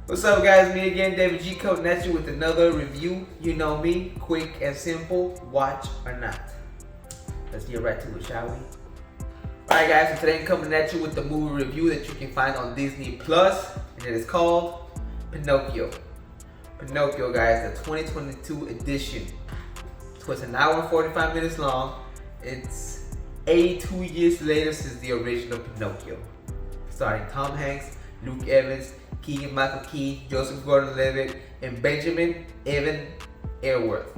What's up, guys? Me again, David G. coming at you with another review. You know me, quick and simple, watch or not. Let's get right to it, shall we? Alright guys, so today I'm coming at you with the movie review that you can find on Disney Plus, and it is called Pinocchio. Pinocchio, guys, the 2022 edition. So it's an hour and 45 minutes long. It's 82 years later since the original Pinocchio. Starring Tom Hanks, Luke Evans, Keegan-Michael Key, Joseph Gordon-Levitt, and Benjamin Evan Airworth.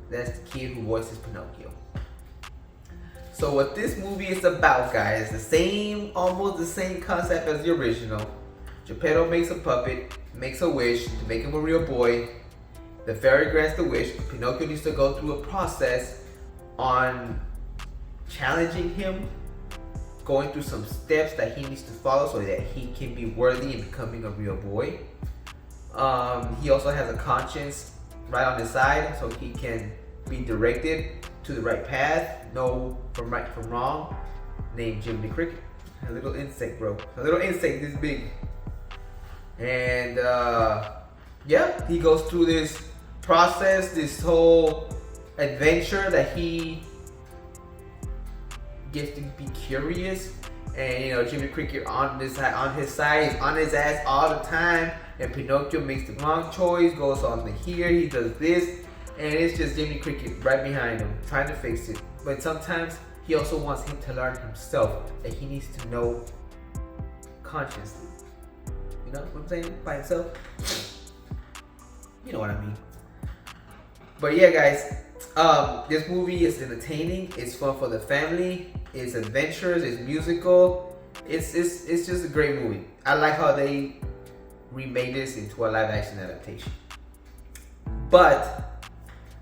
That's the kid who voices Pinocchio. So what this movie is about, guys, almost the same concept as the original. Geppetto makes a puppet, makes a wish to make him a real boy. The fairy grants the wish. Pinocchio needs to go through a process on challenging him, going through some steps that he needs to follow so that he can be worthy in becoming a real boy. He also has a conscience right on his side so he can be directed to the right path, know from right from wrong, named Jiminy Cricket. A little insect, bro. A little insect this big. And yeah, he goes through this process, this whole adventure that he gets to be curious, and you know, Jiminy Cricket on his side, he's on his ass all the time, and Pinocchio makes the wrong choice, goes on to here, he does this, and it's just Jiminy Cricket right behind him, trying to fix it. But sometimes he also wants him to learn himself that he needs to know consciously. You know what I'm saying? By himself. You know what I mean. But yeah, guys, this movie is entertaining. It's fun for the family. It's adventurous. It's musical. It's just a great movie. I like how they remade this into a live action adaptation. But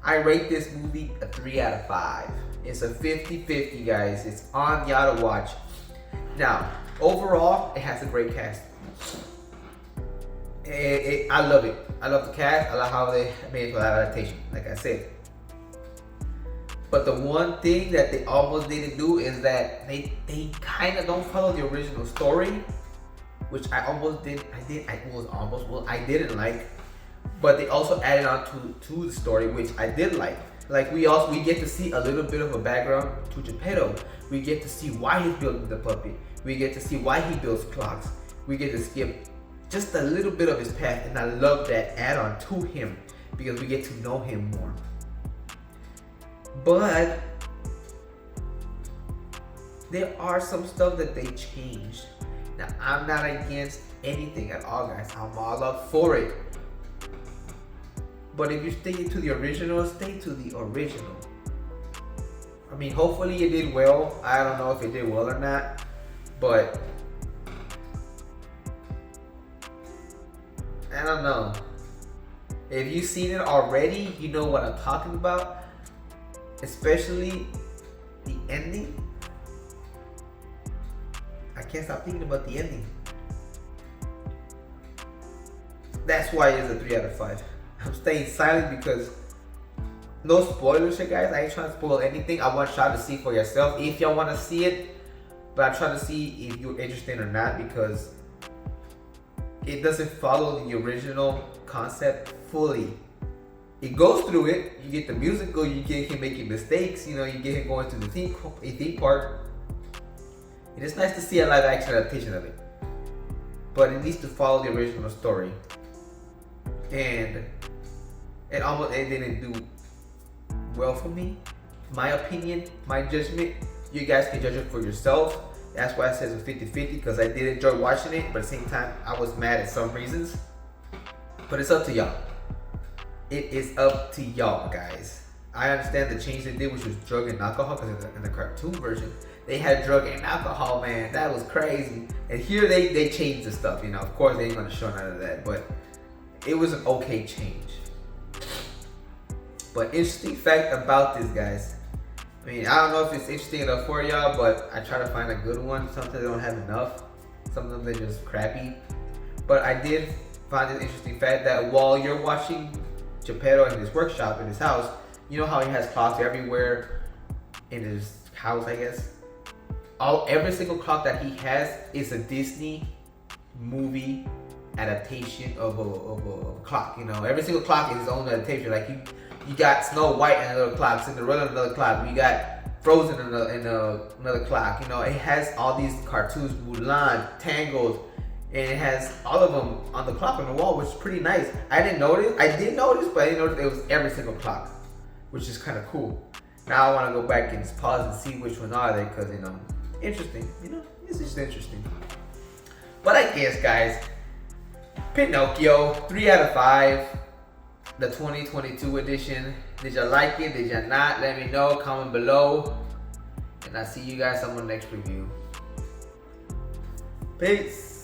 I rate this movie a 3 out of 5. It's a 50-50, guys. It's on y'all to watch. Now, overall, it has a great cast. I love it. I love the cast. I love how they made it for live adaptation, like I said. But the one thing that they almost didn't do is that they kind of don't follow the original story, which I didn't like. But they also added on to the story, which I did like. Like we get to see a little bit of a background to Geppetto. We get to see why he's building the puppet. We get to see why he builds clocks. We get to skip just a little bit of his path, and I love that add-on to him because we get to know him more. But there are some stuff that they changed. Now, I'm not against anything at all, guys. I'm all up for it. But if you stay to the original, stay to the original. I mean, hopefully it did well. I don't know if it did well or not, but I don't know. If you've seen it already, you know what I'm talking about. Especially the ending. I can't stop thinking about the ending. That's why it's a 3 out of 5. I'm staying silent because no spoilers here, guys. I ain't trying to spoil anything. I want y'all to see for yourself if y'all want to see it. But I'm trying to see if you're interested or not because it doesn't follow the original concept fully. It goes through it. You get the musical. You get him making mistakes. You know, you get him going to the theme park. It is nice to see a live action adaptation of it, but it needs to follow the original story. And it didn't do well for me. My opinion, my judgment. You guys can judge it for yourself. That's why I said it's 50-50 because I did enjoy watching it, but at the same time, I was mad at some reasons. But it's up to y'all. It is up to y'all, guys. I understand the change they did, which was drug and alcohol, because in the cartoon version, they had drug and alcohol, man. That was crazy. And here they changed the stuff, you know. Of course, they ain't gonna show none of that, but it was an okay change. But interesting fact about this, guys. I mean, I don't know if it's interesting enough for y'all, but I try to find a good one. Sometimes they don't have enough. Some of them they're just crappy. But I did find this interesting fact that while you're watching Geppetto in his workshop, in his house, you know how he has clocks everywhere in his house, I guess. Every single clock that he has is a Disney movie adaptation of a clock. You know, every single clock is its own adaptation. Like you got Snow White in another clock, Cinderella in another clock. You got Frozen in another clock. You know, it has all these cartoons, Mulan, Tangled, and it has all of them on the clock on the wall, which is pretty nice. I did notice, but I didn't notice it was every single clock, which is kind of cool. Now I want to go back and just pause and see which ones are they, because, you know, interesting. You know, it's just interesting. But I guess, guys, Pinocchio, 3 out of 5. The 2022 edition. Did y'all like it? Did y'all not? Let me know. Comment below. And I'll see you guys on the next review. Peace.